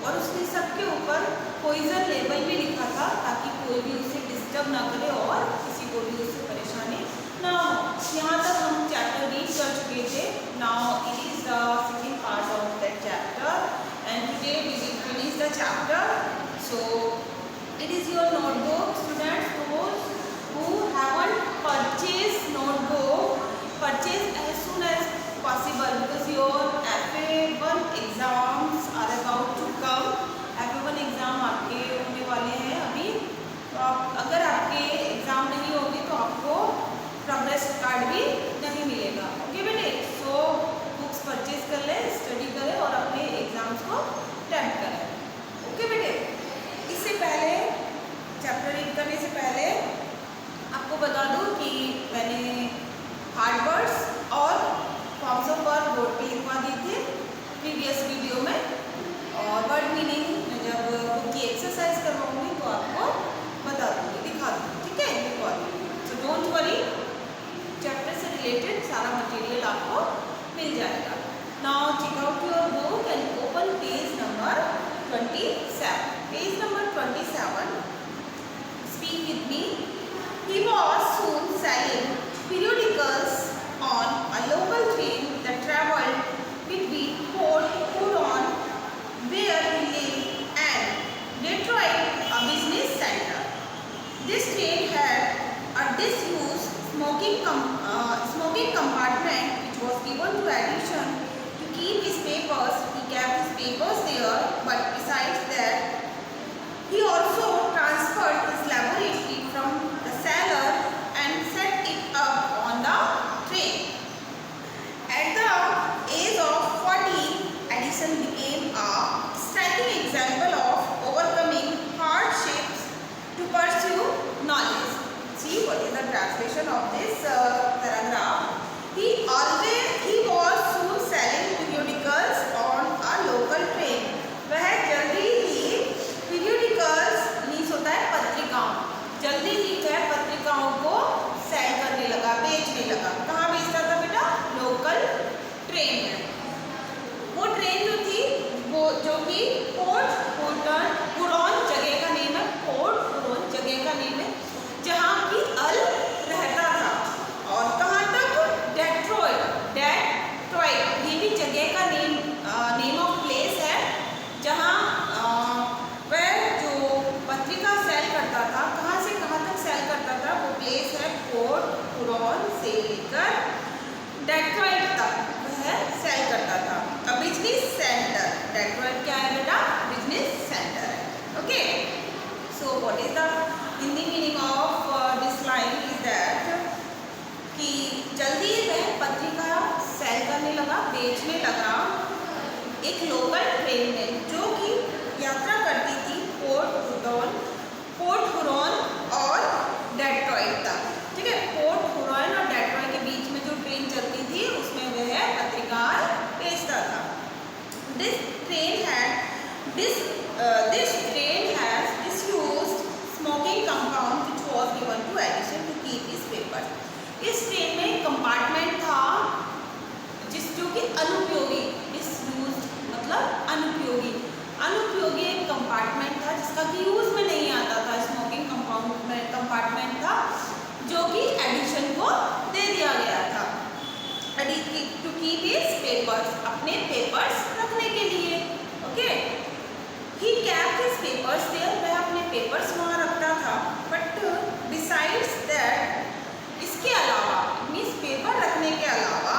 और उसने सबके ऊपर पॉइजन लेवल भी लिखा था ताकि कोई भी उसे डिस्टर्ब ना करे और किसी को भी उससे परेशानी ना हो। यहाँ तक हम चैप्टर रीड कर चुके थे। Now it is the second part of that chapter and today we will finish the chapter. So it is your notebook students, those who haven't purchased notebook, purchase as soon as possible because your FA1 exams are about to come। FA1 exam आपके होने वाले हैं अभी, तो आप अगर आपके exam नहीं होंगे तो आपको प्रोग्रेस कार्ड भी नहीं मिलेगा। ओके बेटे, सो बुक्स परचेज कर लें, स्टडी करें और अपने एग्ज़ाम्स को अटेम्प्ट करें। ओके बेटे, इससे पहले चैप्टर रीड करने से पहले आपको बता दूं कि मैंने हार्ड वर्ड्स और फॉर्म्स ऑफ वर्ड बोर्ड पे लिखवा दी थी प्रीवियस वीडियो में, और वर्ड मीनिंग मैं जब बुक की एक्सरसाइज करवाऊंगी तो आपको बता दूंगी, दिखा दूंगी, ठीक है, लिखवा दूंगी। सो डोंट वरी, चैप्टर से रिलेटेड सारा मटेरियल आपको मिल जाएगा। Now check out your book and open page number 27। Page number 27, speak with me. He was soon selling periodicals on a local train that travelled between Port Huron, where he lived, and Detroit, a business center. This train had a disused smoking compartment which was given to addition to keep his papers. He kept his papers there, but besides that, he also transferred his laboratory from the cellar and set it up on the train. At the age of 14, Edison became a striking example of overcoming hardships to pursue knowledge. See what is the translation of this paragraph. He was soon selling periodicals on a local train. वह जल्दी ही periodicals means होता है पत्रिकाओं, जल्दी ही वह पत्रिकाओं को cell करने लगा, बेचने लगा। कहाँ बेचता था बेटा? लोकल ट्रेन में। वो ट्रेन जो थी वो जो कि पोर्ट हुरॉन जगह का नेम है, पोर्ट हुरॉन जगह का नेम है जहाँ की अल रहता था। और कहाँ तक? डेट्रॉइट, ये भी जगह का नेम ऑफ प्लेस है जहाँ वह जो पत्रिका सेल करता था, कहाँ से कहाँ तक सेल करता था, वो प्लेस है पोर्ट हुरॉन से लेकर डेट्रॉइट तक वह सेल करता था। अब बिजनेस सेंटर, डेट्रॉइट क्या है बेटा? बिजनेस सेंटर है। Okay, so what is the Hindi meaning of this line is that कि जल्दी वह पत्रिका सेल करने लगा, बेचने लगा एक लोकल ट्रेन में जो कि यात्रा करती थी पोर्ट हुरॉन और डेट्रॉइट तक। ठीक है, पोर्ट हुरॉन और डेट्रॉइट के बीच में जो ट्रेन चलती थी उसमें वह पत्रिकाएं बेचता था। This train has disused smoking compound which was given to Edison to keep his papers. इस ट्रेन में कंपार्टमेंट था जो कि अनुपयोगी, डिसयूज्ड मतलब अनुपयोगी एक कंपार्टमेंट था जिसका कि यूज में नहीं आता था। स्मोकिंग कंपार्टमेंट था जो कि एडिशन को दे दिया गया था टू कीप हिज पेपर्स, अपने पेपर्स रखने के लिए। Okay, he kept his papers there, वह अपने पेपर्स वहाँ रखता था। बट बिसाइड्स दैट, इसके अलावा मीन्स पेपर रखने के अलावा,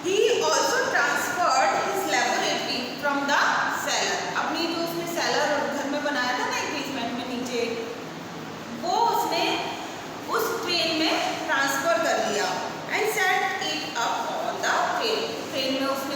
he also transferred his laboratory from the cellar, अपनी जो उसने सेलर घर में बनाया था ना एक बेसमेंट में नीचे, वो उसने उस ट्रेन में ट्रांसफर कर दिया and set it up on the train में उसने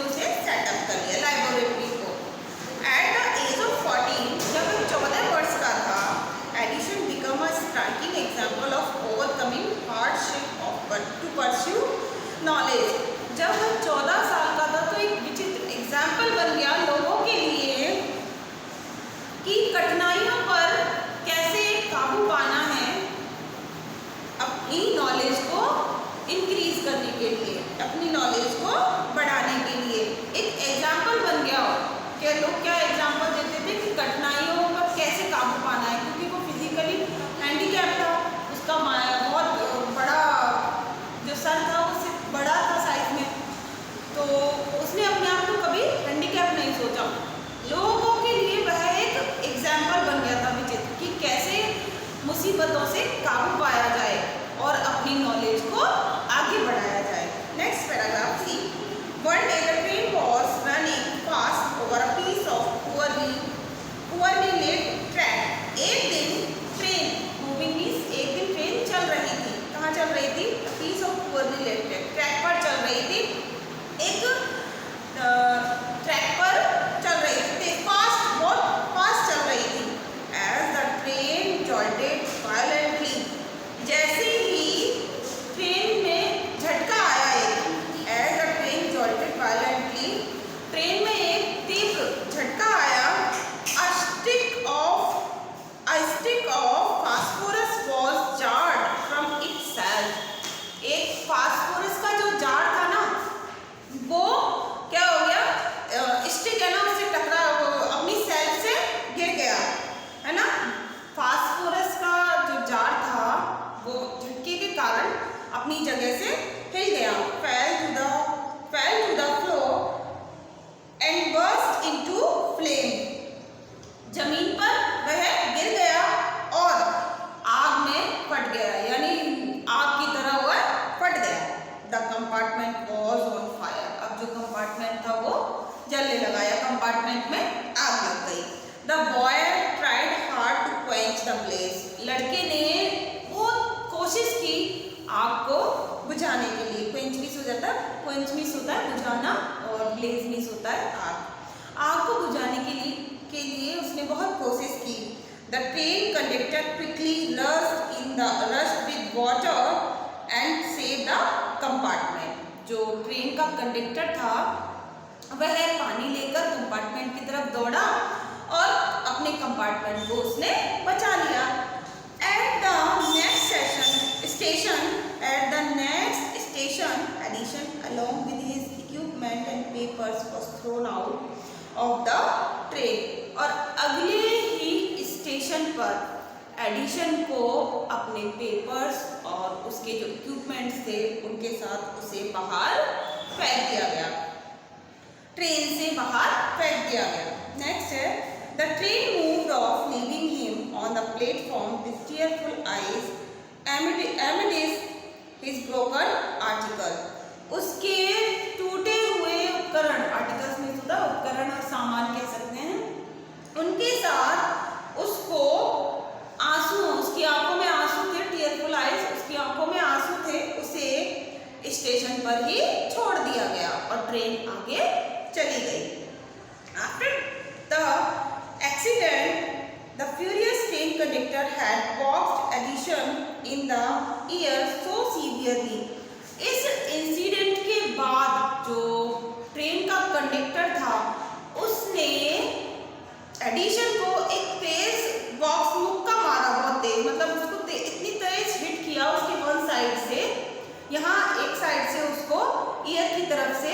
कंपार्टमेंट में आग लग गई। The boy tried hard to quench the blaze. लड़के ने बहुत कोशिश की आग को बुझाने के लिए। क्वेंच मीन्स हो जाता है, क्वेंच मीन्स होता है बुझाना और ब्लेज मीन्स होता है आग। आग को बुझाने के लिए उसने बहुत कोशिश की। The train conductor quickly rushed with water and saved the compartment। जो ट्रेन का कंडक्टर था वह पानी लेकर कंपार्टमेंट की तरफ दौड़ा और अपने कंपार्टमेंट को उसने बचा लिया। At the next station, Addison, along with his equipment and papers, was thrown out of the train। और अगले ही स्टेशन पर एडिशन को अपने पेपर्स और उसके जो इक्विपमेंट्स थे उनके साथ उसे बाहर फेंक दिया गया, ट्रेन से बाहर फेंक दिया गया। नेक्स्ट है the train moved of leaving him on the platform with tearful eyes amidst his broken article। उसके टूटे हुए उपकरण, आर्टिकल्स में होता है उपकरण और सामान कह सकते हैं, उनके साथ उसको आंसू, उसकी आंखों में आंसू थे, टीयरफुल आईज, उसकी आंखों में आंसू थे, उसे स्टेशन पर ही छोड़ दिया गया और ट्रेन आगे चली गई। After the accident the furious train conductor had boxed Edison in the ear so severely. इस इंसिडेंट के बाद जो ट्रेन का कंडक्टर था उसने एडिशन को एक तेज बॉक्स मुक्का मारा, बहुत तेज, मतलब उसको इतनी तेज हिट किया उसके वन साइड से, यहाँ एक साइड से उसको ईयर की तरफ से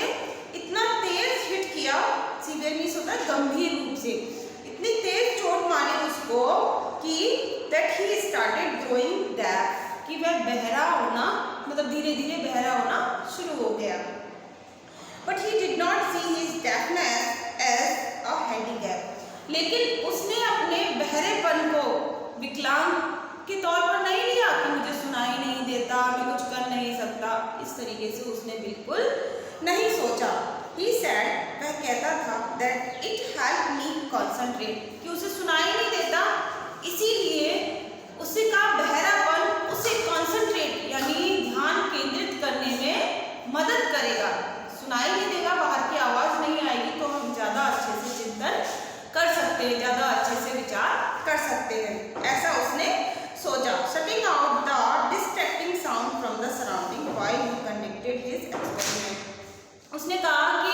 इतना तेज हिट किया, सीवियर मीन्स होता है गंभीर रूप से, इतनी तेज चोट मारी उसको कि that he started growing deaf, कि वह बहरा होना, मतलब धीरे धीरे बहरा होना शुरू हो गया। But he did not see his deafness as a handicap. लेकिन उसने अपने बहरेपन को विकलांग के तौर पर नहीं लिया कि मुझे सुनाई नहीं देता, मैं कुछ कर नहीं सकता, इस तरीके से उसने बिल्कुल नहीं सोचा। He said, वह कहता था that it helped me concentrate, कि उसे सुनाई नहीं देता, इसीलिए उसका बहरापन उसे concentrate यानी ध्यान केंद्रित करने में मदद करेगा। सुनाई नहीं देगा, बाहर की आवाज़ नहीं आएगी, तो हम ज़्यादा अच्छे से चिंतन कर सकते हैं, ज़्यादा अच्छे से विचार कर सकते हैं, ऐसा उसने सोचा। Shutting out the distracting sound from the surrounding while he conducted his experiment। उसने कहा कि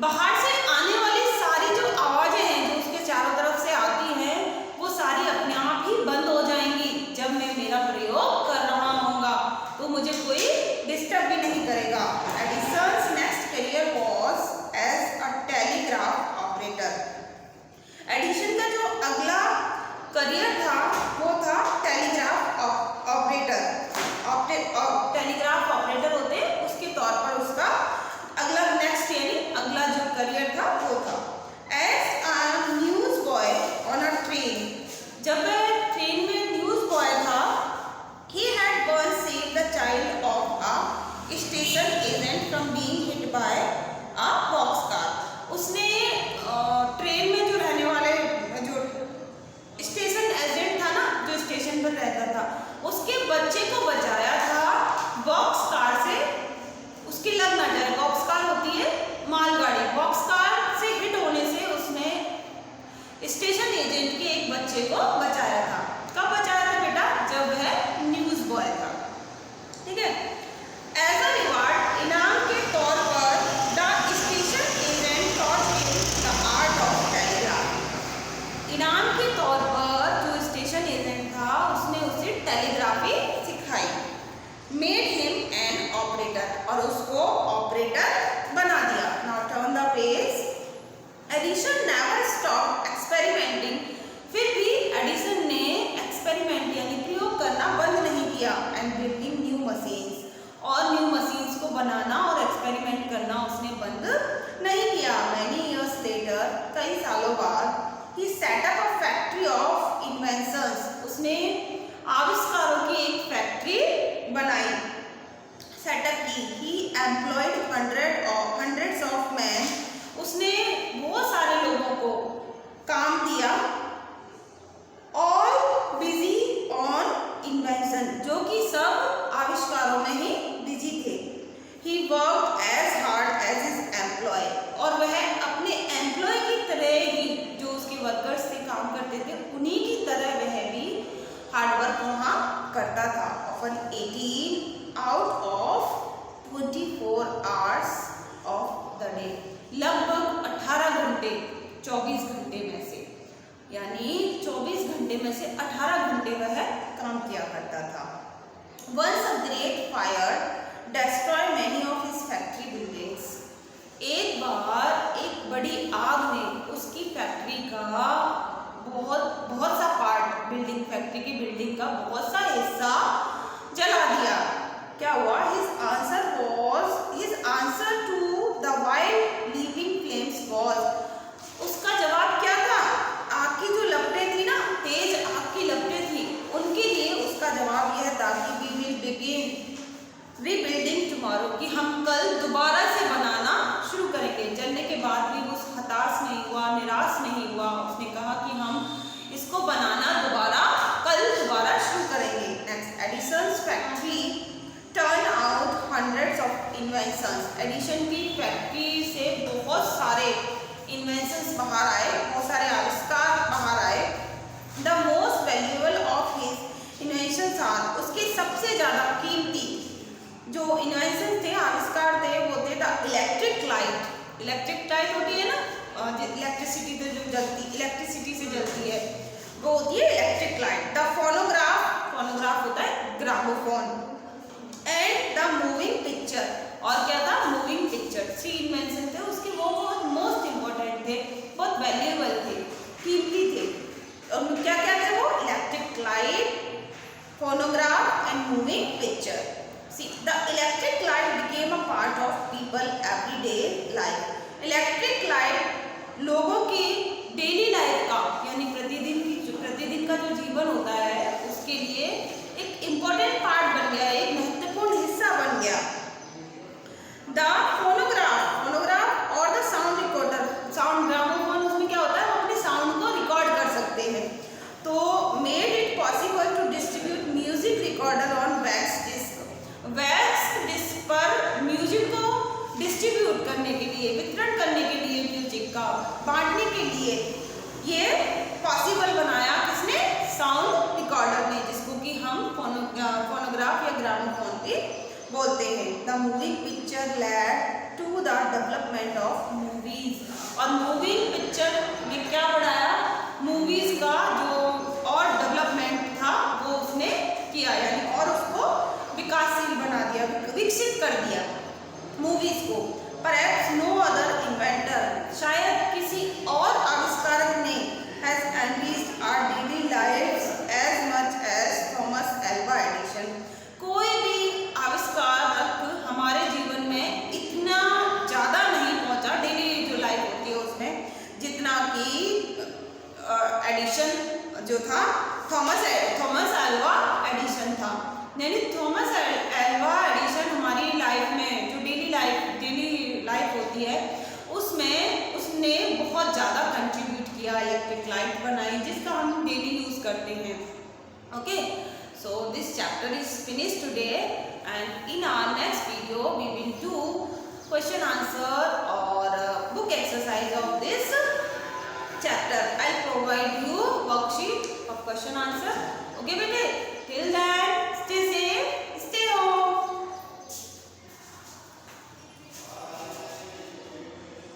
बाहर से आने वाली सारी जो आवाज़ें हैं जो उसके चारों तरफ से आती हैं वो सारी अपने आप ही बंद हो जाएंगी जब मैं मेरा प्रयोग कर रहा हूँगा, तो मुझे कोई डिस्टर्ब भी नहीं करेगा। Edison's next career was as a telegraph operator. Edison का जो अगला करियर था वो था टेलीग्राफ ऑपरेटर। टेलीग्राफ ऑपरेटर होते उसके तौर पर उसका अगला नेक्स्ट यानी अगला जो करियर था वो था। As a news boy on a train, जब वह ट्रेन में न्यूज़ बॉय था, he had once saved the child of a station agent from being hit by a box car. उसने ट्रेन में जो रहने वाले जो स्टेशन एजेंट था ना, जो स्टेशन पर रहता था, उसके बच्चे को बचाया था बॉक्स कार से, उसकी लग ना जाए। बॉक्स कार होती है मालगाड़ी, बॉक्स कार से हिट होने से उसने स्टेशन एजेंट के एक बच्चे को बचाया था। कब बचाया था बेटा? जब वह न्यूज़ बॉय था, ठीक है। एज अ रिवार्ड, इनाम के तौर पर the station agent taught him the art of telegraph. इनाम के तौर पर जो स्टेशन एजेंट था उसने उसे टेलीग्राफी सिखाई। मेड हिम एन ऑपरेटर, और उसको ऑपरेटर बना दिया। Now turn the page. Edison never stop experimenting. फिर भी एडिसन ने एक्सपेरिमेंट यानी प्रयोग करना बंद नहीं किया। एंड बिल्डिंग न्यू मशीन्स, और न्यू मशीन्स को बनाना और एक्सपेरिमेंट करना उसने बंद नहीं किया। मैनी ईयर्स लेटर, कई सालों बाद, he set up a factory of inventions. उसने आविष्कारों की एक फैक्ट्री बनाई, सेटअप की। He employed hundreds of man. उसने बहुत सारे काम दिया। ऑल बिजी ऑन इन्वेंशन, जो कि सब आविष्कारों में ही बिजी थे। He work as hard as his employ, और वह अपने एम्प्लॉय की तरह ही, जो उसके वर्कर्स से काम करते थे उन्हीं की तरह वह भी हार्ड वर्क वहाँ करता था। Often 18 out of 24 hours of the day, लगभग 18 घंटे 24 घंटे में से, यानी 24 घंटे में से 18 घंटे वह काम किया करता था। Once a great fire destroyed many of his factory buildings. एक बार एक बड़ी आग ने उसकी फैक्ट्री का बहुत सा पार्ट, बिल्डिंग, फैक्ट्री की बिल्डिंग का बहुत सा हिस्सा जला दिया। क्या हुआ? His answer to the wild leaping flames was, उसका जवाब क्या था? आग की जो लपटें थी ना, तेज आग की लपटें थी, उनके लिए उसका जवाब यह था कि we will begin rebuilding tomorrow, कि हम कल दोबारा से बनाना शुरू करेंगे। जलने के बाद भी वो हताश नहीं हुआ, निराश नहीं हुआ। उसने कहा कि हम इसको बनाना कल दोबारा शुरू करेंगे। Next, Edison's factory turn out hundreds of inventions. Edison की फैक्ट्री से बहुत सारे इन्वेंशंस बाहर आए, बहुत सारे आविष्कार बाहर आए। The most valuable of his inventions are, उसके सबसे ज़्यादा कीमती जो इन्वेंशन थे, आविष्कार थे, वो थे the electric light. Electric light होती है ना, इलेक्ट्रिसिटी से जो जलती, इलेक्ट्रिसिटी से जलती है, वो होती है electric light. The phonograph, phonograph होता है gramophone. And the moving picture, और क्या था? Moving picture. 3 इन्वेंशन थे उसके, वो बहुत मोस्ट इम्पोर्टेंट थे, बहुत वैल्यूएबल थे, कीमती थे। और क्या क्या थे वो? Electric light, phonograph and moving picture. See, the electric light became a part of people everyday life. Electric light लोगों की डेली लाइफ का, यानी प्रतिदिन का जो जीवन होता है उसके लिए एक इम्पोर्टेंट पार्ट बन गया, एक महत्वपूर्ण हिस्सा बन गया। The phonograph और the sound recorder, sound gramophone, उसमें क्या होता है? हम अपने साउंड को रिकॉर्ड कर सकते हैं। तो made it possible to distribute music recorder on wax disc। Wax disc पर म्यूजिक को डिस्ट्रीब्यूट करने के लिए, वितरण करने के लिए, म्यूजिक का बांटने के लिए ये पॉसिबल बनाया किसने? साउंड रिकॉर्डर ने, जिसको कि हम फोनोग्राफ या ग्रामोफोन भी बोलते हैं। The moving picture led to the development of movies, और मूविंग पिक्चर ने क्या बढ़ाया? मूवीज का जो और डेवलपमेंट था वो उसने किया, यानी और उसको विकासशील बना दिया, विकसित कर दिया मूवीज को। परहैप्स नो अदर इन्वेंटर, शायद किसी और आविष्कारक ने has enriched our daily lives as much as Thomas Alva Edison. कोई भी आविष्कारक हमारे जीवन में इतना ज़्यादा नहीं पहुंचा, डेली जो लाइफ होती है उसमें, जितना कि एडिशन जो था, थॉमस एल्वा एडिशन था। यानी थॉमस एल्वा एडिशन हमारी लाइफ में जो डेली लाइफ होती है उसमें उसने बहुत ज़्यादा कंट्रीब्यूट किया, इलेक्ट्रिक लाइट बनाई जिसका हम डेली यूज़ करते हैं। Okay, so this chapter is finish today and in our next video we will do question answer और book exercise of this chapter. I provide you worksheet of question answer. Okay बेटे।